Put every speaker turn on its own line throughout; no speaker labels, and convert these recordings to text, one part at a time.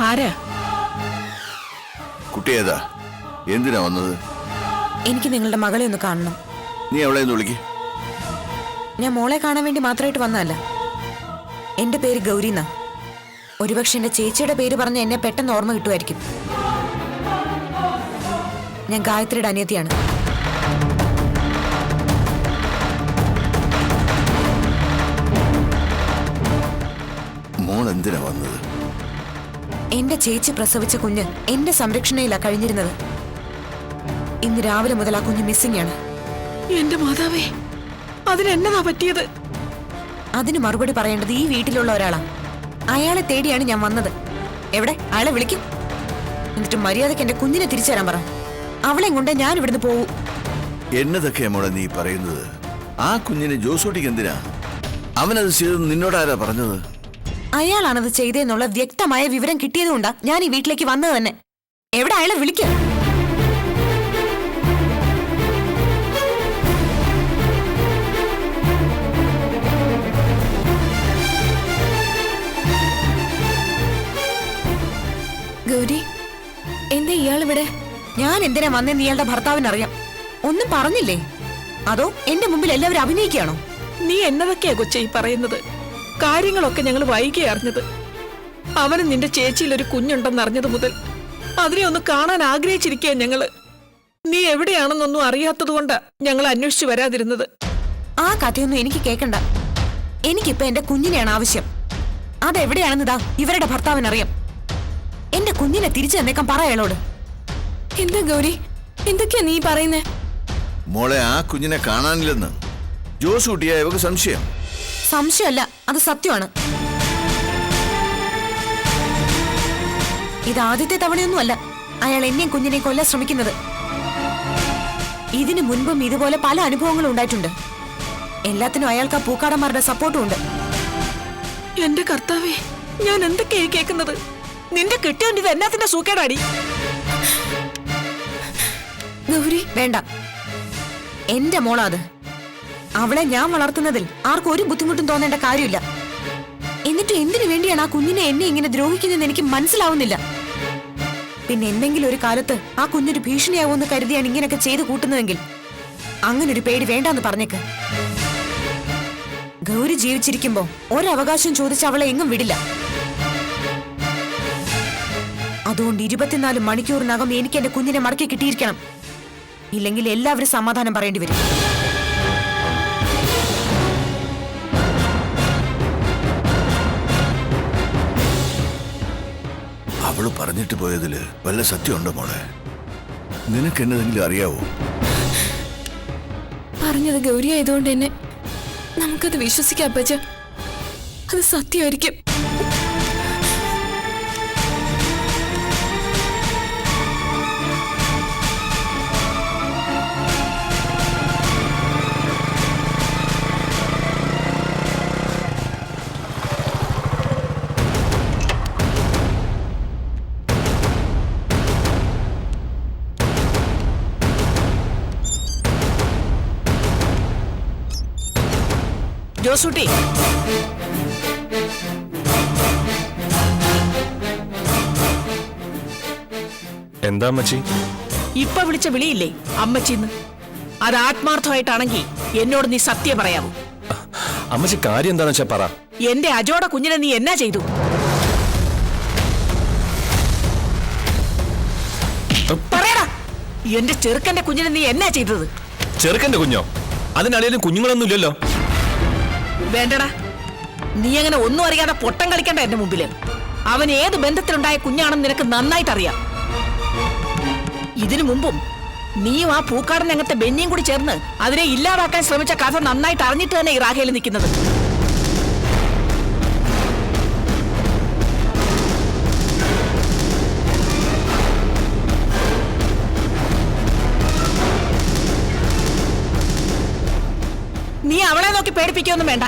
ആരാ?
കുട്ടിയേതാ? എന്തിനാ വന്നത്?
എനിക്ക് നിങ്ങളുടെ മകളെ ഒന്ന് കാണണം.
നീ അവളെ ഒന്ന് വിളിക്ക്.
ഞാൻ മോളെ കാണാൻ വേണ്ടി മാത്രമായിട്ട് വന്നതല്ല. എന്റെ പേര് ഗൗരി എന്നാ. ഒരുപക്ഷെ എന്റെ ചേച്ചിയുടെ പേര് പറഞ്ഞ എന്നെ പെട്ടെന്ന് ഓർമ്മ കിട്ടുമായിരിക്കും. ഞാൻ ഗായത്രിയുടെ അനിയത്തിയാണ്.
മോൾ എന്തിനാ വന്നത്?
എന്റെ ചേച്ചി പ്രസവിച്ച കുഞ്ഞ് എന്റെ സംരക്ഷണയിലാ കഴിഞ്ഞിരുന്നത്. ഇന്ന് രാവിലെ മുതൽ ആ കുഞ്ഞ് മിസ്സിംഗ് ആണ്.
എന്റെ മാതാവേ, അതിനെന്നതാ പറ്റിയത്?
അതിന് മറുപടി പറയേണ്ടത് ഈ വീട്ടിലുള്ള ഒരാളാ. അയാളെ തേടിയാണ് ഞാൻ വന്നത്. എവിടെ? അയാളെ വിളിക്കും. എന്നിട്ട് മര്യാദയ്ക്ക് എന്റെ കുഞ്ഞിനെ തിരിച്ചു തരാൻ പറ. അവളെ കൊണ്ട് ഞാൻ ഇവിടുന്ന് പോവൂ.
എന്നതൊക്കെയാ മോളെ നീ പറയുന്നത്? ആ കുഞ്ഞിനെ ജോസൂട്ടിക്ക് എന്തിനാ? അവനത് ചെയ്തെന്ന് നിന്നോടാരാ പറഞ്ഞത്?
അയാളാണത് ചെയ്തതെന്നുള്ള വ്യക്തമായ വിവരം കിട്ടിയതുകൊണ്ടാ ഞാൻ ഈ വീട്ടിലേക്ക് വന്നത് തന്നെ. എവിടെ? അയാളെ വിളിക്കാം.
ഗൗരി, എന്താ ഇയാളിവിടെ?
ഞാൻ എന്തിനാ വന്നെന്ന് ഇയാളുടെ ഭർത്താവിനറിയാം. ഒന്നും പറഞ്ഞില്ലേ? അതോ എന്റെ മുമ്പിൽ എല്ലാവരും അഭിനയിക്കുകയാണോ?
നീ എന്നതൊക്കെയാ കൊച്ചേ ഈ പറയുന്നത്? കാര്യങ്ങളൊക്കെ ഞങ്ങൾ വൈകി അറിഞ്ഞത്. അവന് നിന്റെ ചേച്ചിയിൽ ഒരു കുഞ്ഞുണ്ടെന്ന് അറിഞ്ഞത് മുതൽ അതിനെ ഒന്ന് കാണാൻ ആഗ്രഹിച്ചിരിക്കുക ഞങ്ങള്. നീ എവിടെയാണെന്നൊന്നും അറിയാത്തത് കൊണ്ടാ ഞങ്ങൾ അന്വേഷിച്ചു വരാതിരുന്നത്.
ആ കഥയൊന്നും എനിക്ക് കേൾക്കണ്ട. എനിക്കിപ്പോ എന്റെ കുഞ്ഞിനെയാണ് ആവശ്യം. അതെവിടെയാണെന്നതാ ഇവരുടെ ഭർത്താവിനറിയാം. എന്റെ കുഞ്ഞിനെ തിരിച്ചു തന്നേക്കാൻ പറ അയാളോട്.
എന്താ ഗൗരി, എന്തൊക്കെയാ നീ പറയുന്നേ?
മോളെ, ആ കുഞ്ഞിനെ കാണാനില്ലെന്ന് ജോസൂട്ടിയാ ഇവക്ക് സംശയം.
സംശയമല്ല, അത് സത്യമാണ്. ഇത് ആദ്യത്തെ തവണയൊന്നുമല്ല അയാൾ എന്നെയും കുഞ്ഞിനെയും കൊല്ലാൻ ശ്രമിക്കുന്നത്. ഇതിനു മുൻപും ഇതുപോലെ പല അനുഭവങ്ങളും ഉണ്ടായിട്ടുണ്ട്. എല്ലാത്തിനും അയാൾക്ക് ആ പൂക്കാടന്മാരുടെ സപ്പോർട്ടും ഉണ്ട്.
എന്റെ കർത്താവേ, ഞാൻ എന്തൊക്കെയായി കേൾക്കുന്നത്? നിന്റെ കിട്ടിയോണ്ട് ഇത് എന്നാത്തിന്റെ സൂക്കേടാടി?
ഗൗരി, വേണ്ട. എന്റെ മോളാ അത്. അവളെ ഞാൻ വളർത്തുന്നതിൽ ആർക്കും ഒരു ബുദ്ധിമുട്ടും തോന്നേണ്ട കാര്യമില്ല. എന്നിട്ട് എന്തിനു വേണ്ടിയാണ് ആ കുഞ്ഞിനെ എന്നെ ഇങ്ങനെ ദ്രോഹിക്കുന്നതെന്ന് എനിക്ക് മനസ്സിലാവുന്നില്ല. പിന്നെ എന്തെങ്കിലും ഒരു കാലത്ത് ആ കുഞ്ഞൊരു ഭീഷണിയാവുമെന്ന് കരുതിയാണ് ഇങ്ങനെയൊക്കെ ചെയ്തു കൂട്ടുന്നതെങ്കിൽ അങ്ങനൊരു പേടി വേണ്ടാന്ന് പറഞ്ഞേക്ക്. ഗൗരി ജീവിച്ചിരിക്കുമ്പോ ഒരവകാശം ചോദിച്ച് അവളെ എങ്ങും വിടില്ല. അതുകൊണ്ട് 24 മണിക്കൂറിനകം എനിക്ക് എന്റെ കുഞ്ഞിനെ മടക്കി കിട്ടിയിരിക്കണം. ഇല്ലെങ്കിൽ എല്ലാവരും സമാധാനം പറയേണ്ടി വരും.
അവള് പറഞ്ഞിട്ട് പോയതില് വല്ല സത്യമുണ്ടോ മോളെ? നിനക്ക് എന്നതെങ്കിലും അറിയാവോ?
പറഞ്ഞത് ഗൗരി ആയതുകൊണ്ട് തന്നെ നമുക്കത് വിശ്വസിക്കാം അപ്പച്ച. അത് സത്യമായിരിക്കും.
ജോസൂട്ടി,
എന്താ അമ്മച്ചി?
ഇപ്പൊ വിളിച്ച വിളിയില്ലേ അമ്മച്ചിന്ന്? അത് ആത്മാർത്ഥമായിട്ടാണെങ്കിൽ എന്നോട് നീ സത്യം പറയാവൂ.
അമ്മച്ചി കാര്യം എന്താന്ന് വെച്ചാ പറ.
എന്റെ അജോടെ കുഞ്ഞിനെ നീ എന്നാ ചെയ്തു? പറയടാ, എന്റെ ചെറുക്കന്റെ കുഞ്ഞിനെ നീ എന്നാ ചെയ്തത്?
ചെറുക്കന്റെ കുഞ്ഞോ? അതിനടിയിലും കുഞ്ഞുങ്ങളൊന്നും ഇല്ലല്ലോ.
വേണ്ടടാ, നീ അങ്ങനെ ഒന്നും അറിയാതെ പൊട്ടം കളിക്കണ്ട എന്റെ മുമ്പില്. അവൻ ഏത് ബന്ധത്തിലുണ്ടായ കുഞ്ഞാണെന്ന് നിനക്ക് നന്നായിട്ട് അറിയാം. ഇതിനു മുമ്പും നീയും ആ പൂക്കാടൻ രംഗത്തെ ബെന്നിയും കൂടി ചേർന്ന് അതിനെ ഇല്ലാതാക്കാൻ ശ്രമിച്ച കഥ നന്നായിട്ട് അറിഞ്ഞിട്ട് തന്നെ ഈ റാഖയിൽ നിൽക്കുന്നത്. നീ അവളെ നോക്കി പേടിപ്പിക്കൊന്നും വേണ്ട.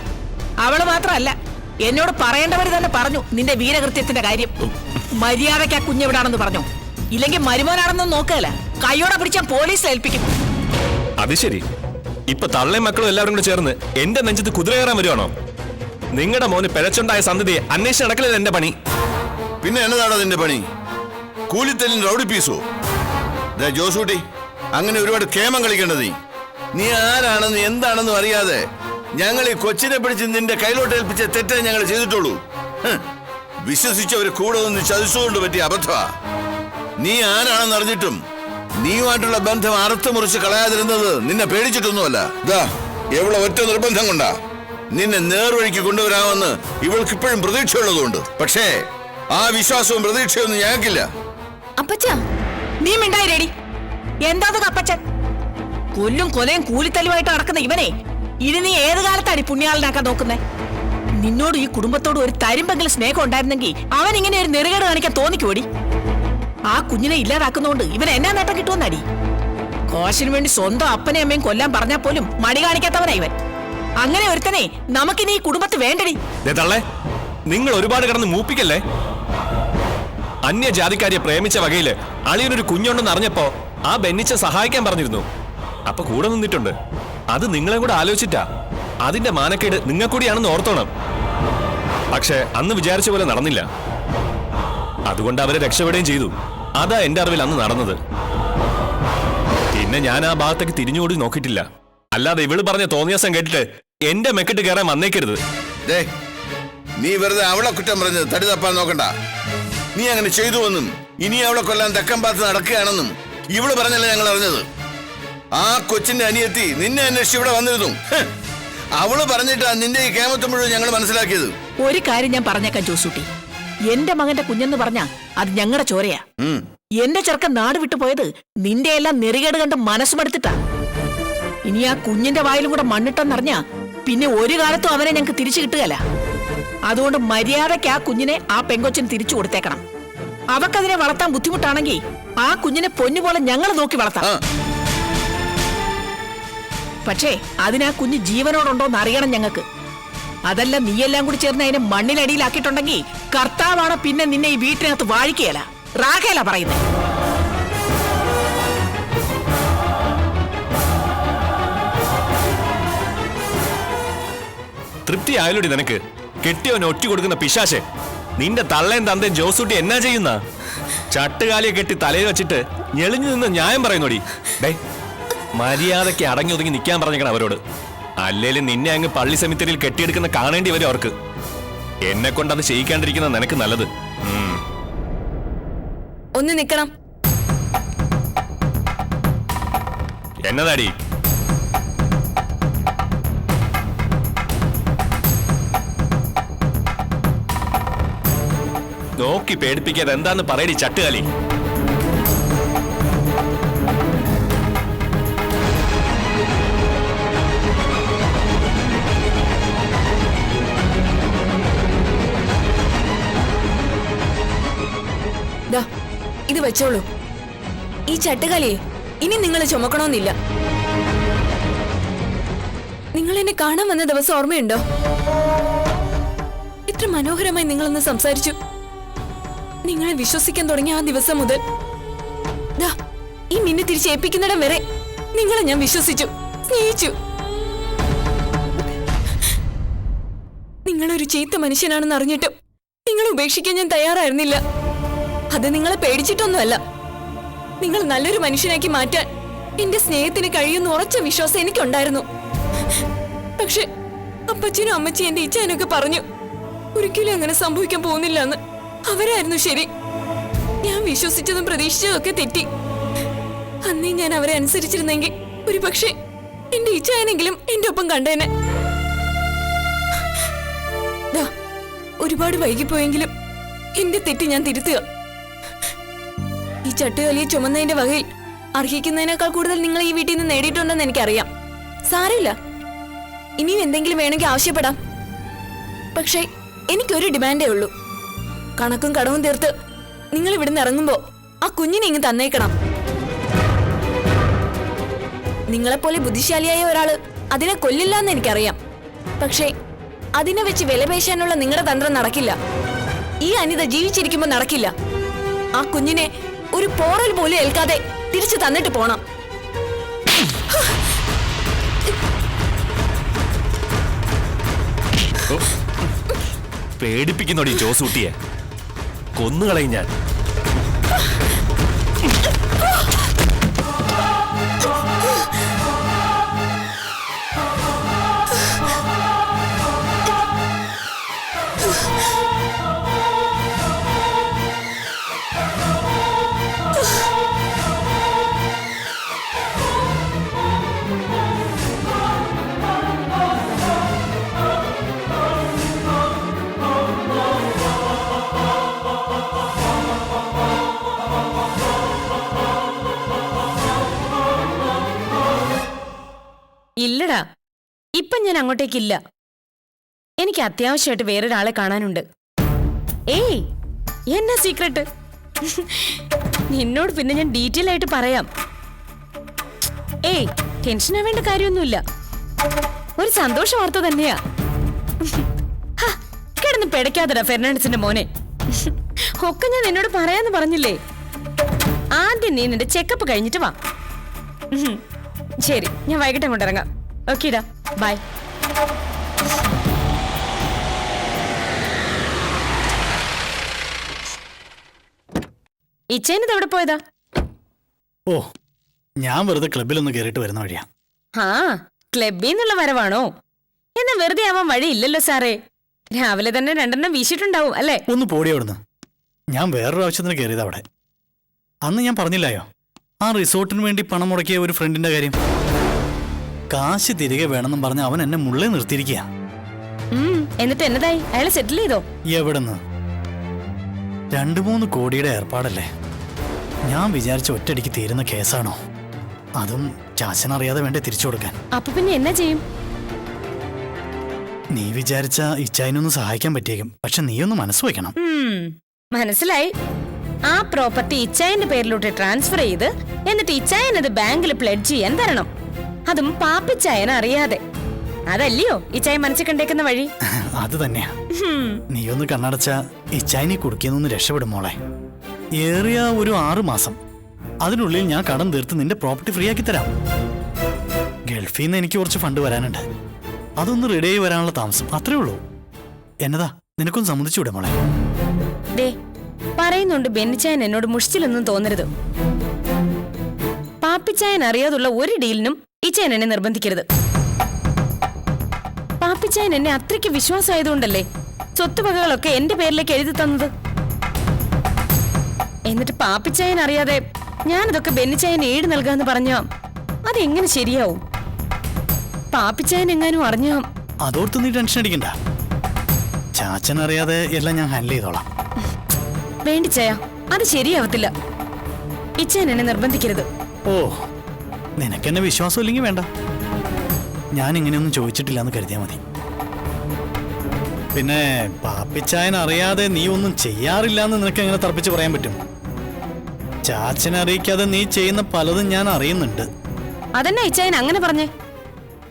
അവള് മാത്രമല്ല, എന്നോട് പറയേണ്ടവര് തന്നെ പറഞ്ഞു നിന്റെ വീരകൃത്യത്തിന്റെ കാര്യം. മര്യാദയ്ക്ക് ആ കുഞ്ഞെവിടാണെന്ന് പറഞ്ഞു. ഇല്ലെങ്കിൽ മരുമോനാണെന്ന് നോക്കല, കൈയോടെ പിടിച്ചാൽ പോലീസിൽ ഏൽപ്പിക്കും.
അത് ശരി. ഇപ്പൊ തള്ളയും മക്കളും എല്ലാവരും കൂടെ ചേർന്ന് എന്റെ നെഞ്ചത്ത് കുതിര കയറാൻ വരുവാണോ? നിങ്ങളുടെ മോന് പിഴച്ചുണ്ടായ സന്തതിയെ അന്വേഷിച്ച് നടക്കലല്ല എന്റെ പണി.
പിന്നെ എന്നതാണോ നിന്റെ പണി? കൂലിത്തല്ലിൻ റൗഡി പീസോ? ജോസൂട്ടി, അങ്ങനെ ഒരുപാട് കേമം കളിക്കേണ്ടത് നീ ആരാണെന്ന് എന്താണെന്നും അറിയാതെ ഞങ്ങൾ ഈ കൊച്ചിനെ പിടിച്ച് നിന്റെ കയ്യിലോട്ട് ഏൽപ്പിച്ച തെറ്റേ ഞങ്ങൾ ചെയ്തിട്ടുള്ളൂ. വിശ്വസിച്ചവര് കൂടെ നിന്ന് ചതിച്ചുകൊണ്ട് പറ്റിയ അബദ്ധമാ. നീ ആരാണെന്ന് അറിഞ്ഞിട്ടും നീയുമായിട്ടുള്ള ബന്ധം അറുത്ത് മുറിച്ച് കളയാതിരുന്നത് നിന്നെ പേടിച്ചിട്ടൊന്നുമല്ല. എവളെ ഒറ്റ നിർബന്ധം കൊണ്ടാ നിന്നെ നേർവഴിക്ക് കൊണ്ടുവരാമെന്ന് ഇവൾക്ക് ഇപ്പോഴും പ്രതീക്ഷയുള്ളതുകൊണ്ട്. പക്ഷേ ആ വിശ്വാസവും പ്രതീക്ഷയൊന്നും ഞങ്ങൾക്കില്ല.
അപ്പച്ച,
നീ മിണ്ടായി റെഡി. എന്താ കപ്പച്ചൻ? കൊല്ലും കൊലയും കൂലിത്തല്ലുമായിട്ട് നടക്കുന്ന ഇവനെ ഇനി നീ ഏത് കാലത്താണ് പുണ്യാളനാക്കാൻ നോക്കുന്നേ? നിന്നോട് ഈ കുടുംബത്തോട് ഒരു തരുമ്പെങ്കിലും സ്നേഹം ഉണ്ടായിരുന്നെങ്കിൽ അവൻ ഇങ്ങനെ ഒരു നെറുകേട് കാണിക്കാൻ തോന്നിക്കൂടി. ആ കുഞ്ഞിനെ ഇല്ലാതാക്കുന്നോണ്ട് ഇവൻ എന്നാ നേട്ടം കിട്ടുമെന്നടി? കോശിന് വേണ്ടി സ്വന്തം അപ്പനെ അമ്മയും കൊല്ലാൻ പറഞ്ഞാൽ പോലും മടി കാണിക്കാത്തവനാ ഇവൻ. അങ്ങനെ ഒരുത്തനെ നമുക്കിനി ഈ കുടുംബത്ത് വേണ്ടടി.
നിങ്ങൾ ഒരുപാട് കിടന്ന് മൂപ്പിക്കല്ലേ? അന്യജാതിക്കാരിയെ പ്രേമിച്ച വകയില് അളിയനൊരു കുഞ്ഞുണ്ടെന്ന് അറിഞ്ഞപ്പോ ആ ബെന്നിച്ച സഹായിക്കാൻ പറഞ്ഞിരുന്നു. അപ്പൊ കൂടെ നിന്നിട്ടുണ്ട്. അത് നിങ്ങളെ കൂടെ ആലോചിച്ചിട്ടാ. അതിന്റെ മാനക്കേട് നിങ്ങൾ കൂടിയാണെന്ന് ഓർത്തോണം. പക്ഷെ അന്ന് വിചാരിച്ച പോലെ നടന്നില്ല. അതുകൊണ്ട് അവരെ രക്ഷപ്പെടുകയും ചെയ്തു. അതാ എന്റെ അറിവിൽ അന്ന് നടന്നത്. പിന്നെ ഞാൻ ആ ഭാഗത്തേക്ക് തിരിഞ്ഞുകൂടി നോക്കിയിട്ടില്ല. അല്ലാതെ ഇവള് പറഞ്ഞ തോന്നിയാസം കേട്ടിട്ട് എന്റെ മെക്കെട്ട് കയറാൻ വന്നേക്കരുത്.
നീ വെറുതെ അവളെ കുറ്റം പറഞ്ഞ് തടി തപ്പാൻ നോക്കണ്ട. നീ അങ്ങനെ ചെയ്തുവെന്നും ഇനി അവളെ കൊല്ലാൻ തക്കം പാത്ത് നടക്കുകയാണെന്നും ഇവള് പറഞ്ഞല്ലേ ഞങ്ങൾ അറിഞ്ഞത്. ആ കൊച്ചിന്റെ അനിയത്തി നിന്നെ അന്വേഷിച്ച് ഇവിടെ വന്നിരുന്നു. അവള് പറഞ്ഞിട്ടാ നിന്റെ ഈ കേമത്ത് മുഴുവൻ ഞങ്ങൾ മനസ്സിലാക്കിയത്.
ഒരു കാര്യം ഞാൻ പറഞ്ഞേക്കാം ജോസൂട്ടി, എന്റെ മകന്റെ കുഞ്ഞെന്ന് പറഞ്ഞാ അത് ഞങ്ങളുടെ ചോരയാ. എന്റെ ചെറുക്കൻ നാട് വിട്ടു പോയത് നിന്റെ എല്ലാം നെറികേട് കണ്ട് മനസ്സുമെടുത്തിട്ടാ. ഇനി ആ കുഞ്ഞിന്റെ വായിലും കൂടെ മണ്ണിട്ടെന്നറിഞ്ഞാ പിന്നെ ഒരു കാലത്തും അവനെ ഞങ്ങൾക്ക് തിരിച്ചു കിട്ടുകയല്ല. അതുകൊണ്ട് മര്യാദയ്ക്ക് ആ കുഞ്ഞിനെ ആ പെങ്കൊച്ചിന് തിരിച്ചു കൊടുത്തേക്കണം. അവക്കതിനെ വളർത്താൻ ബുദ്ധിമുട്ടാണെങ്കിൽ ആ കുഞ്ഞിനെ പൊന്നുപോലെ ഞങ്ങൾ നോക്കി വളർത്താം. പക്ഷേ അതിനാ കുഞ്ഞ് ജീവനോടുണ്ടോന്ന് അറിയണം ഞങ്ങൾക്ക്. അതല്ല നീയെല്ലാം കൂടി ചേർന്ന് അതിനെ മണ്ണിനടിയിലാക്കിയിട്ടുണ്ടെങ്കിൽ കർത്താവാണ് പിന്നെ നിന്നെ ഈ വീട്ടിനകത്ത് വാഴിക്കുകയല്ല, റാഖയല്ല പറയുന്നത്.
തൃപ്തി ആയാലോടി നിനക്ക്? കെട്ടിയവന് ഒറ്റ കൊടുക്കുന്ന പിശാശെ. നിന്റെ തള്ളയും തന്തയും ജോസൂട്ടി എന്നാ ചെയ്യുന്ന? ചട്ടുകാലിയെ കെട്ടി തലയിൽ വെച്ചിട്ട് ഞെളിഞ്ഞു നിന്ന് ന്യായം പറയുന്നോടി. മര്യാദയ്ക്ക് അടങ്ങി ഒതുങ്ങി നിൽക്കാൻ പറഞ്ഞേക്കണം അവരോട്. അല്ലേലും നിന്നെ അങ്ങ് പള്ളി സെമിത്തേരിയിൽ കെട്ടിയെടുക്കുന്ന കാണേണ്ടി വരും അവർക്ക്. എന്നെ കൊണ്ട് അത് ചെയ്യിക്കാണ്ടിരിക്കുന്ന നിനക്ക് നല്ലത്.
ഒന്ന് നിക്കണം.
എന്നതാടി? നോക്കി പേടിപ്പിക്കാതെ എന്താന്ന് പറയടി ചട്ടുകാലി.
ഇത് വെച്ചോളൂ. ഈ ചട്ടുകാലിയെ ഇനി നിങ്ങൾ ചുമക്കണമെന്നില്ല. നിങ്ങൾ എന്നെ കാണാൻ വന്ന ദിവസം ഓർമ്മയുണ്ടോ? ഇത്ര മനോഹരമായി നിങ്ങളൊന്ന് സംസാരിച്ചു. നിങ്ങളെ വിശ്വസിക്കാൻ തുടങ്ങിയ ആ ദിവസം മുതൽ ഈ മിന്നെ തിരിച്ചേൽപ്പിക്കുന്നിടം വരെ നിങ്ങളെ ഞാൻ വിശ്വസിച്ചു, സ്നേഹിച്ചു. നിങ്ങളൊരു ചീത്ത മനുഷ്യനാണെന്ന് അറിഞ്ഞിട്ടും നിങ്ങളെ ഉപേക്ഷിക്കാൻ ഞാൻ തയ്യാറായിരുന്നില്ല. അത് നിങ്ങളെ പേടിച്ചിട്ടൊന്നുമല്ല. നിങ്ങൾ നല്ലൊരു മനുഷ്യനാക്കി മാറ്റാൻ എന്റെ സ്നേഹത്തിന് കഴിയുന്ന ഉറച്ച വിശ്വാസം എനിക്കുണ്ടായിരുന്നു. പക്ഷെ അപ്പച്ചനും അമ്മച്ചി എന്റെ ഇച്ഛനൊക്കെ പറഞ്ഞു ഒരിക്കലും അങ്ങനെ സംഭവിക്കാൻ പോകുന്നില്ല എന്ന്. അവരായിരുന്നു ശരി. ഞാൻ വിശ്വസിച്ചതും പ്രതീക്ഷിച്ചതും ഒക്കെ തെറ്റി. അന്നേ ഞാൻ അവരെ അനുസരിച്ചിരുന്നെങ്കിൽ ഒരു പക്ഷേ എന്റെ ഇച്ഛനെങ്കിലും എന്റെ ഒപ്പം കണ്ടേനെ. ഒരുപാട് വൈകിപ്പോയെങ്കിലും എന്റെ തെറ്റ് ഞാൻ തിരുത്തുക. ഈ ചട്ടുകാലിയെ ചുമന്നതിന്റെ വകയിൽ അർഹിക്കുന്നതിനേക്കാൾ കൂടുതൽ നിങ്ങൾ ഈ വീട്ടിൽ നിന്ന് നേടിയിട്ടുണ്ടെന്ന് എനിക്കറിയാം. സാരമില്ല, ഇനിയും എന്തെങ്കിലും വേണമെങ്കിൽ ആവശ്യപ്പെടാം. പക്ഷേ എനിക്കൊരു ഡിമാൻഡേ ഉള്ളൂ. കണക്കും കടവും തീർത്ത് നിങ്ങൾ ഇവിടുന്ന് ഇറങ്ങുമ്പോ ആ കുഞ്ഞിനെ ഇങ്ങ് തന്നേക്കണം. നിങ്ങളെപ്പോലെ ബുദ്ധിശാലിയായ ഒരാള് അതിനെ കൊല്ലില്ല എന്ന് എനിക്കറിയാം. പക്ഷേ അതിനെ വെച്ച് വിലപേശാനുള്ള നിങ്ങളുടെ തന്ത്രം നടക്കില്ല. ഈ അനിത ജീവിച്ചിരിക്കുമ്പോ നടക്കില്ല. ആ കുഞ്ഞിനെ ഒരു പോറൽ പോലും ഏൽക്കാതെ തിരിച്ചു തന്നിട്ട് പോണം.
പേടിപ്പിക്കുന്നോടി ജോസൂട്ടിയെ. കൊന്നുകളയും ഞാൻ.
ഇല്ലടാ, ഇപ്പൊ ഞാൻ അങ്ങോട്ടേക്കില്ല. എനിക്ക് അത്യാവശ്യമായിട്ട് വേറൊരാളെ കാണാനുണ്ട്. ഏയ്, എന്നാ സീക്രട്ട്? നിന്നോട് പിന്നെ ഞാൻ ഡീറ്റെയിൽ ആയിട്ട് പറയാം. ഏയ്, ടെൻഷൻ ആവേണ്ട കാര്യമൊന്നുമില്ല. ഒരു സന്തോഷ വാർത്ത തന്നെയാ. കിടന്ന് പിടയ്ക്കാതടാ ഫെർണാണ്ടസിന്റെ മോനെ. ഒക്കെ ഞാൻ നിന്നോട് പറയാന്ന് പറഞ്ഞില്ലേ. ആദ്യം നീ നിന്റെ ചെക്കപ്പ് കഴിഞ്ഞിട്ട് വാ. ശരി, ഞാൻ വൈകിട്ട് അങ്ങോട്ട് ഇറങ്ങാം. ഓക്കേടാ, ബൈ. ഇച്ചേനത് എവിടെ പോയതാ?
ഓ, ഞാൻ വെറുതെ ക്ലബിലൊന്ന് കയറിയിട്ട് വരുന്ന വഴിയാ.
ആ, ക്ലബിൽ നിന്നുള്ള വരവാണോ? എന്നാ വെറുതെ ആവാൻ വഴിയില്ലല്ലോ സാറേ. രാവിലെ തന്നെ 2 വീശിട്ടുണ്ടാവും അല്ലേ?
ഒന്ന് പോടി അവിടുന്ന്. ഞാൻ വേറൊരു ആവശ്യത്തിന് കയറിയത് അവിടെ. അന്ന് ഞാൻ പറഞ്ഞില്ലായോ ആ റിസോർട്ടിന് വേണ്ടി പണം മുടക്കിയ ഒരു ഫ്രണ്ടിന്റെ കാര്യം. കാശ് തിരികെ വേണമെന്നും പറഞ്ഞ് അവൻ എന്നെ മുള്ളേ നിർത്തിയിരിക്കുക.
എന്നിട്ട് എന്നതായി? അയാളെ സെറ്റിൽ ചെയ്തോ?
എവിടെന്ന്? 2-3 കോടിയുടെ ഏർപ്പാടല്ലേ. ഞാൻ വിചാരിച്ച ഒറ്റയടിക്ക് തീരുന്ന കേസാണോ? അതും ചാച്ചനറിയാതെ വേണ്ടേ തിരിച്ചു കൊടുക്കാൻ.
അപ്പൊ പിന്നെ എന്നാ ചെയ്യും?
നീ വിചാരിച്ച ഇച്ചായനൊന്ന് സഹായിക്കാൻ പറ്റിയേക്കും. പക്ഷെ നീ ഒന്ന് മനസ്സ് വയ്ക്കണം.
മനസ്സിലായി. ആ പ്രോപ്പർട്ടി ഇച്ചായന്റെ പേരിലോട്ട് ട്രാൻസ്ഫർ ചെയ്ത് എന്നിട്ട് ഇച്ചായൻ അത് ബാങ്കിൽ പ്ലെഡ്ജ് ചെയ്യാൻ തരണം. അതും പാപ്പിച്ചായൻ അറിയാതെ. അതല്ലയോ ഇച്ചായൻ മനസ്സിൽ കണ്ടേക്കുന്ന വഴി?
അത് തന്നെയാ. നീ ഒന്ന് കണ്ണടച്ച ഇച്ചായനെ കുടുക്കിയെന്നൊന്ന് രക്ഷപ്പെടും മോളെ. ഏറിയ ഒരു 6 മാസം. അതിനുള്ളിൽ ഞാൻ കടം തീർത്ത് നിന്റെ പ്രോപ്പർട്ടി ഫ്രീ ആക്കി തരാം. ഗൾഫിൽ നിന്ന് എനിക്ക് കുറച്ച് ഫണ്ട് വരാനുണ്ട്. അതൊന്ന് റെഡി ആയി വരാനുള്ള താമസം, അത്രേ ഉള്ളൂ. എന്നതാ, നിനക്കൊന്ന് സമ്മതിച്ചുകൂടെ മോളെ?
ദേ, പറയുന്നുണ്ട് ബെന്നിച്ചായൻ എന്നോട് മുഷിച്ചിലൊന്നും തോന്നരുത്. പാപ്പിച്ചായൻ അറിയാതുള്ള ഒരു ഡീലിനും ഇച്ചായൻ എന്നെ നിർബന്ധിക്കരുത്. പാപ്പിച്ചായൻ എന്നെ അത്രയ്ക്ക് വിശ്വാസമായതുകൊണ്ടല്ലേ സ്വത്തുവകകളൊക്കെ എന്റെ പേരിലേക്ക് എഴുതി തന്നത്. എന്നിട്ട് പാപ്പിച്ചായൻ അറിയാതെ ഞാനതൊക്കെ ബെന്നിച്ചായൻ ഏട് നൽകാന്ന് പറഞ്ഞ അതെങ്ങനെ ശരിയാവും? പാപ്പിച്ചായൻ എങ്ങാനും അറിഞ്ഞ
അതോർത്ത് നീ ടെൻഷൻ അടിക്കണ്ട. ചാച്ചൻ അറിയാതെ എല്ലാം ഞാൻ ഹാൻഡിൽ ചെയ്തോളാം.
വേണ്ടിച്ചായ, അത് ശരിയാവത്തില്ല. ഇച്ചായൻ എന്നെ നിർബന്ധിക്കരുത്.
ഓ, നിനക്കെന്നെ വിശ്വാസം ഇല്ലെങ്കിൽ വേണ്ട. ഞാൻ ഇങ്ങനെയൊന്നും ചോദിച്ചിട്ടില്ല എന്ന് കരുതിയാൽ മതി. പിന്നെ പാപ്പിച്ചായൻ അറിയാതെ നീ ഒന്നും ചെയ്യാറില്ല എന്ന് നിനക്ക് എങ്ങനെ തർപ്പിച്ച് പറയാൻ പറ്റും? ചാച്ചനെ അറിയിക്കാതെ നീ ചെയ്യുന്ന പലതും ഞാൻ അറിയുന്നുണ്ട്.
അതെന്നാ ഇച്ചായൻ അങ്ങനെ പറഞ്ഞേ?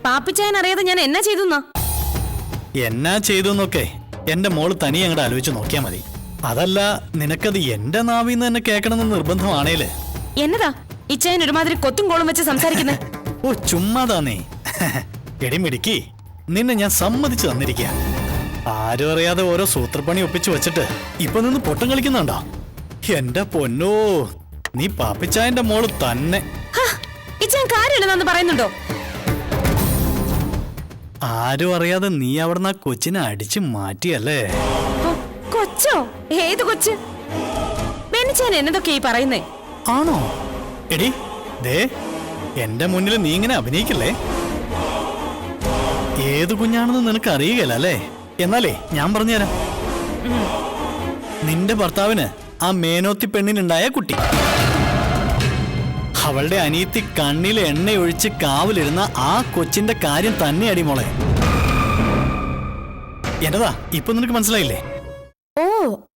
പാപ്പിച്ചായൻ അറിയാതെ ഞാൻ എന്നാ ചെയ്തുന്നാ?
എന്നാ ചെയ്തു എന്നൊക്കെ എന്റെ മോള് തനി അങ്ങോട്ട് ആലോചിച്ച് നോക്കിയാൽ മതി. അതല്ല, നിനക്കത് എന്റെ നാവിന്ന് തന്നെ കേൾക്കണമെന്ന് നിർബന്ധമാണേല്.
എന്നതാ ഇച്ചായൻ ഒരുമാതിരി കൊത്തും കോളും വെച്ച് സംസാരിക്കുന്നേ?
ഓ, ചുമ്മാതാ നീ. എടി മിടുക്കി, നിന്നെ ഞാൻ സമ്മതിച്ചു തന്നിരിക്കുക. ആരും അറിയാതെ ഓരോ സൂത്രപ്പണി ഒപ്പിച്ചു വെച്ചിട്ട് ഇപ്പൊ നിന്ന് പൊട്ടം കളിക്കുന്നുണ്ടോ? എന്റെ പൊന്നോ, നീ പാപ്പിച്ചായന്റെ മോള് തന്നെ.
ഇച്ചായൻ കാര്യമില്ലെന്ന് പറയുന്നുണ്ടോ?
ആരും അറിയാതെ നീ അവിടുന്ന് ആ കൊച്ചിനെ അടിച്ചു മാറ്റിയല്ലേ?
കൊച്ചോ? ഏത് കൊച്ച്? ബെന്നിച്ചായൻ എന്നതൊക്കെ ഈ പറയുന്നേ?
ആണോ? എടി ദേ, എന്റെ മുന്നിൽ നീ ഇങ്ങനെ അഭിനയിക്കല്ലേ. ഏത് കുഞ്ഞാണെന്ന് നിനക്ക് അറിയുകയല്ല അല്ലേ? എന്നാലേ ഞാൻ പറഞ്ഞുതരാം. നിന്റെ ഭർത്താവിന് ആ മേനോത്തി പെണ്ണിനുണ്ടായ കുട്ടി. അവളുടെ അനിയത്തി കണ്ണിൽ എണ്ണയൊഴിച്ച് കാവലിരുന്ന ആ കൊച്ചിന്റെ കാര്യം തന്നെ അടിമോളെ. എന്നതാ ഇപ്പൊ നിനക്ക് മനസ്സിലായില്ലേ?
ഓ,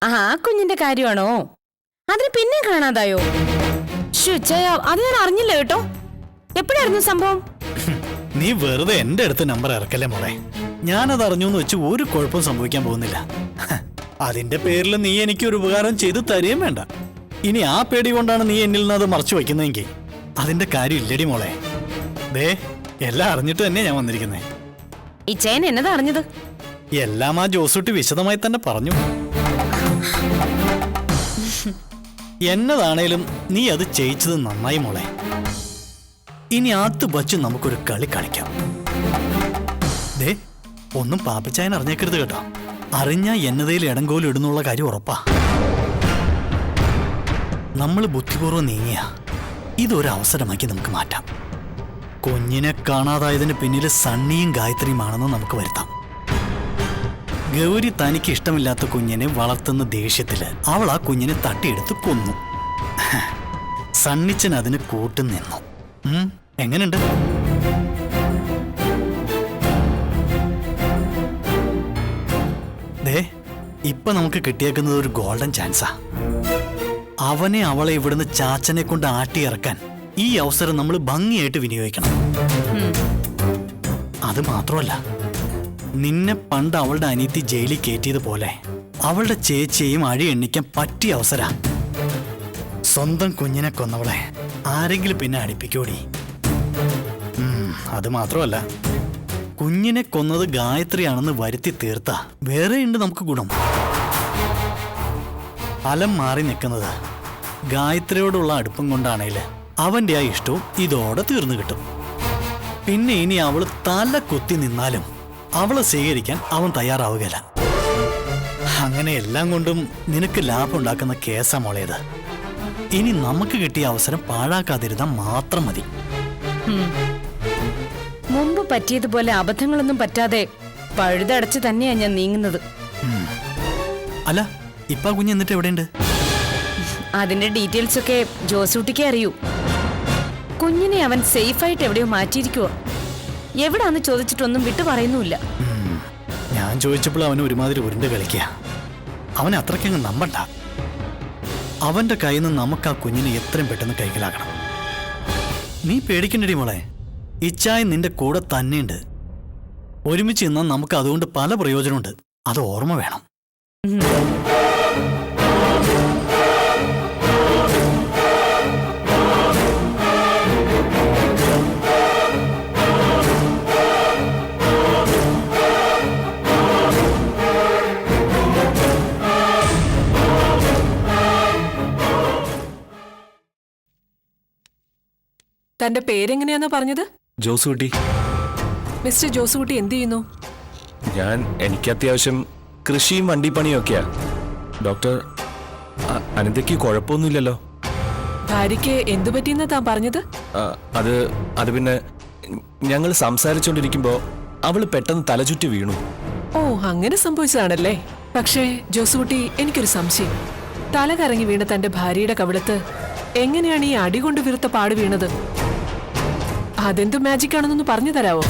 ആ കുഞ്ഞിന്റെ കാര്യമാണോ? അതിന് പിന്നെ കാണാതായോ? അത് ഞാൻ അറിഞ്ഞില്ല കേട്ടോ. എപ്പോഴായിരുന്നു സംഭവം?
നീ വെറുതെ എന്റെ അടുത്ത് നമ്പർ ഇറക്കല്ലേ മോളെ. ഞാനത് അറിഞ്ഞു എന്ന് വെച്ച് ഒരു കുഴപ്പവും സംഭവിക്കാൻ പോകുന്നില്ല. അതിന്റെ പേരിൽ നീ എനിക്ക് ഒരു ഉപകാരം ചെയ്തു തരുകയും വേണ്ട. ഇനി ആ പേടി കൊണ്ടാണ് നീ എന്നിൽ നിന്ന് അത് മറച്ചു വയ്ക്കുന്നതെങ്കിൽ അതിന്റെ കാര്യം ഇല്ലടി മോളെ. ദേ എല്ലാം അറിഞ്ഞിട്ട് തന്നെ ഞാൻ വന്നിരിക്കുന്നേ.
ഇച്ചയൻ എന്നതാ അറിഞ്ഞത്?
എല്ലാം ആ ജോസൂട്ടി വിശദമായി തന്നെ പറഞ്ഞു. എന്നതാണേലും നീ അത് ചെയ്യിച്ചത് നന്നായി മോളെ. ഇനി അത് വച്ച് നമുക്കൊരു കളി കളിക്കാം. ദേ ഒന്നും പാപ്പച്ചായൻ അറിഞ്ഞേക്കരുത് കേട്ടോ. അറിഞ്ഞാ എന്നതയിൽ ഇടങ്കോലും ഇടുന്നുള്ള കാര്യം ഉറപ്പാ. നമ്മൾ ബുദ്ധിപൂർവ്വം നീങ്ങിയ ഇതൊരു അവസരമാക്കി നമുക്ക് മാറ്റാം. കുഞ്ഞിനെ കാണാതായതിന് പിന്നിൽ സണ്ണിയും ഗായത്രിയുമാണെന്ന് നമുക്ക് വരുത്താം. ഗൗരി തനിക്ക് ഇഷ്ടമില്ലാത്ത കുഞ്ഞിനെ വളർത്തുന്ന ദേഷ്യത്തില് അവൾ ആ കുഞ്ഞിനെ തട്ടിയെടുത്ത് കൊന്നു. സണ്ണിച്ചൻ അതിന് കൂട്ടുനിന്നു. എങ്ങനെയുണ്ട്? ദേ ഇപ്പൊ നമുക്ക് കിട്ടിയേക്കുന്നത് ഒരു ഗോൾഡൻ ചാൻസാ. അവനെ അവളെ ഇവിടുന്ന് ചാച്ചനെ കൊണ്ട് ആട്ടിയിറക്കാൻ ഈ അവസരം നമ്മൾ ഭംഗിയായിട്ട് വിനിയോഗിക്കണം. അത് മാത്രമല്ല, നിന്നെ പണ്ട് അവളുടെ അനിയത്തി ജയിലിൽ കയറ്റിയതുപോലെ അവളുടെ ചേച്ചിയെയും അഴി എണ്ണിക്കാൻ പറ്റിയ അവസര. സ്വന്തം കുഞ്ഞിനെ കൊന്നവളെ ആരെങ്കിലും പിന്നെ അടിപ്പിക്കോടി. അത് മാത്രമല്ല, കുഞ്ഞിനെ കൊന്നത് ഗായത്രിയാണെന്ന് വരുത്തി തീർത്ത വേറെയുണ്ട് നമുക്ക് ഗുണം. ഫലം മാറി നിൽക്കുന്നത് ഗായത്രിയോടുള്ള അടുപ്പം കൊണ്ടാണേല് അവന്റെ ആ ഇഷ്ടവും ഇതോടെ തീർന്നു കിട്ടും. പിന്നെ ഇനി അവള് തല കുത്തി നിന്നാലും അവളെ സ്വീകരിക്കാൻ അവൻ തയ്യാറാവുകയില്ല. അങ്ങനെ എല്ലാം കൊണ്ടും നിനക്ക് ലാഭം ഉണ്ടാക്കുന്ന കേസാ മോളേത്. ഇനി നമുക്ക് കിട്ടിയ അവസരം പാഴാക്കാതിരുന്നാൽ മാത്രം മതി.
മുമ്പ് പറ്റിയതുപോലെ അബദ്ധങ്ങളൊന്നും പറ്റാതെ പഴുതടച്ച് തന്നെയാ ഞാൻ നീങ്ങുന്നത്.
അല്ല ഇപ്പൊ കുഞ്ഞ് എന്നിട്ട് എവിടെയുണ്ട്?
അതിന്റെ ഡീറ്റെയിൽസ് ഒക്കെ ജോസൂട്ടിക്കേ അറിയൂ. കുഞ്ഞിനെ അവൻ സേഫായിട്ട് എവിടെയോ മാറ്റിയിരിക്കുവോ. എവിടാന്ന് ചോദിച്ചിട്ടൊന്നും വിട്ടു പറയുന്നുമില്ല.
ഞാൻ ചോദിച്ചപ്പോൾ അവന് ഒരുമാതിരി ഉരുണ്ട് കളിക്കുക. അവനെ അത്രയ്ക്കങ്ങ് നമ്പണ്ട. അവന്റെ കയ്യിൽ നിന്ന് നമുക്ക് ആ കുഞ്ഞിനെ എത്രയും പെട്ടെന്ന് കൈക്കലാക്കണം. നീ പേടിക്കണ്ടടി മോളെ. ഇച്ചായി നിന്റെ കൂടെ തന്നെയുണ്ട്. ഒരുമിച്ച് നിന്നാൽ നമുക്ക് അതുകൊണ്ട് പല പ്രയോജനമുണ്ട്. അത് ഓർമ്മ വേണം.
തന്റെ പേരെങ്ങനെയാന്ന് പറഞ്ഞത്?
ജോസൂട്ടി.
മിസ്റ്റർ ജോസൂട്ടി എന്ത് ചെയ്യുന്നു?
എനിക്ക് അത്യാവശ്യം കൃഷിയും വണ്ടിപ്പണിയും ഒക്കെയാ. ഡോക്ടർ, അനന്തയ്ക്ക് കുഴപ്പമൊന്നുമില്ലല്ലോ?
ഭാര്യയ്ക്ക് എന്തു പറ്റിയെന്നാ താൻ പറഞ്ഞത്?
അത് പിന്നെ ഞങ്ങൾ സംസാരിച്ചോണ്ടിരിക്കുമ്പോ അവള് പെട്ടെന്ന് തലചുറ്റി വീണു.
ഓ അങ്ങനെ സംഭവിച്ചതാണല്ലേ. പക്ഷേ ജോസൂട്ടി, എനിക്കൊരു സംശയം. തല കറങ്ങി വീണ തന്റെ ഭാര്യയുടെ കവിളത്ത് എങ്ങനെയാണ് ഈ അടി കൊണ്ട് വീർത്ത പാട് വീണത്? അതെന്തു മാജിക് ആണെന്നൊന്ന് പറഞ്ഞു തരാവോ?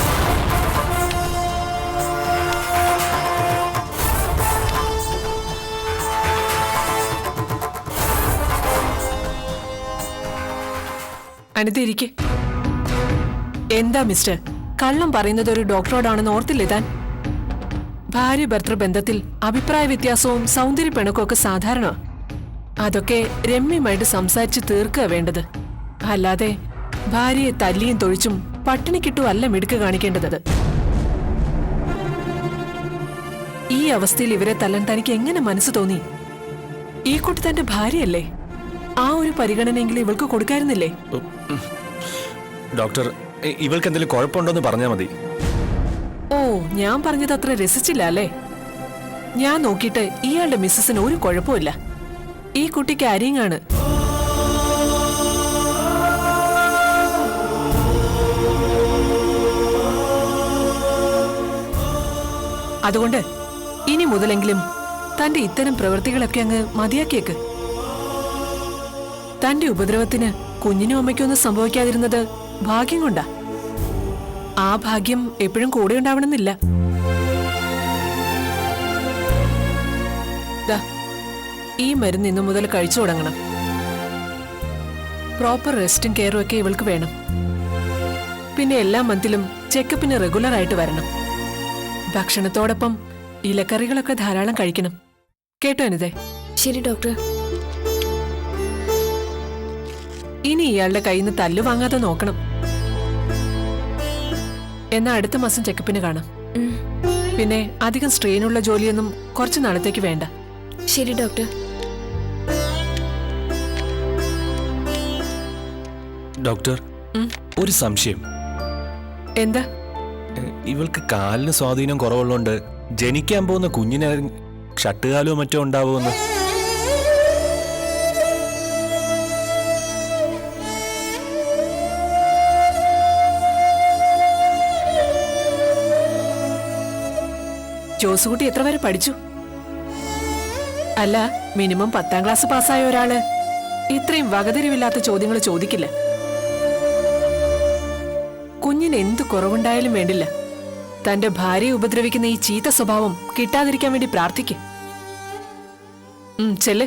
അനിതയിരിക്കെ. എന്താ മിസ്റ്റർ, കള്ളം പറയുന്നത് ഒരു ഡോക്ടറോടാണെന്ന് ഓർത്തില്ലേ താൻ? ഭാര്യ ഭർത്തൃ ബന്ധത്തിൽ അഭിപ്രായ വ്യത്യാസവും സൗന്ദര്യ പിണക്കവും ഒക്കെ സാധാരണ. അതൊക്കെ രമ്യമായിട്ട് സംസാരിച്ച് തീർക്കുക വേണ്ടത്. അല്ലാതെ ഭാര്യയെ തല്ലിയും തൊഴിച്ചും പട്ടിണിക്കിട്ടും അല്ല മിടുക്ക് കാണിക്കേണ്ടത്. ഈ അവസ്ഥയിൽ ഇവരെ തല്ലാൻ തനിക്ക് എങ്ങനെ മനസ്സ് തോന്നി? ഈ കുട്ടി തന്റെ ഭാര്യയല്ലേ? ആ ഒരു പരിഗണനയെങ്കിലും ഇവൾക്ക് കൊടുക്കായിരുന്നില്ലേ?
ഡോക്ടർ, ഇവൾക്ക് എന്തെങ്കിലും കുഴപ്പമുണ്ടോന്ന് പറഞ്ഞാൽ മതി.
ഓ, ഞാൻ പറഞ്ഞത് അത്ര രസിച്ചില്ല അല്ലേ? ഞാൻ നോക്കിയിട്ട് ഇയാളുടെ മിസ്സസിന് ഒരു കുഴപ്പമില്ല. ഈ കുട്ടിക്ക് അരിങ്ങാണ്. അതുകൊണ്ട് ഇനി മുതലെങ്കിലും തന്റെ ഇത്തരം പ്രവൃത്തികളൊക്കെ അങ്ങ് മതിയാക്കിയേക്ക്. തന്റെ ഉപദ്രവത്തിന് കുഞ്ഞിനും അമ്മയ്ക്കൊന്നും സംഭവിക്കാതിരുന്നത് ഭാഗ്യം കൊണ്ടാ. ആ ഭാഗ്യം എപ്പോഴും കൂടെ ഉണ്ടാവണമെന്നില്ല. ഈ മരുന്ന് ഇന്നു മുതൽ കഴിച്ചു തുടങ്ങണം. പ്രോപ്പർ റെസ്റ്റും കെയറും ഒക്കെ ഇവൾക്ക് വേണം. പിന്നെ എല്ലാ മന്തിലും ചെക്കപ്പിന് റെഗുലർ ആയിട്ട് വരണം. ഭക്ഷണത്തോടൊപ്പം ഇലക്കറികളൊക്കെ ധാരാളം കഴിക്കണം. കേട്ടോ അനിതേ?
ശരി ഡോക്ടർ.
ഇനി ഇയാളുടെ കയ്യിൽ നിന്ന് തല്ലു വാങ്ങാതെ നോക്കണം. എന്നാ അടുത്ത മാസം ചെക്കപ്പിന് കാണാം. പിന്നെ അധികം സ്ട്രെയിനുള്ള ജോലിയൊന്നും കുറച്ചു നാളത്തേക്ക് വേണ്ട.
ശരി ഡോക്ടർ.
ഡോക്ടർ, ഒരു സംശയം.
എന്താ?
ഇവൾക്ക് കാലിന് സ്വാധീനം കുറവുള്ളതുകൊണ്ട് ജനിക്കാൻ പോകുന്ന കുഞ്ഞിന് ഷട്ടുകാലോ മറ്റോ ഉണ്ടാവുമെന്ന്.
ജോസുകുട്ടി എത്ര വരെ പഠിച്ചു? അല്ല, മിനിമം 10ാം ക്ലാസ് പാസ്സായ ഒരാള് ഇത്രയും വകതിരിവില്ലാത്ത ചോദ്യങ്ങൾ ചോദിക്കില്ല. കുഞ്ഞിന് എന്ത് കുറവുണ്ടായാലും വേണ്ടില്ല, തന്റെ ഭാര്യയെ ഉപദ്രവിക്കുന്ന ഈ ചീത്ത സ്വഭാവം കിട്ടാതിരിക്കാൻ വേണ്ടി പ്രാർത്ഥിക്കും. ചെല്ല്.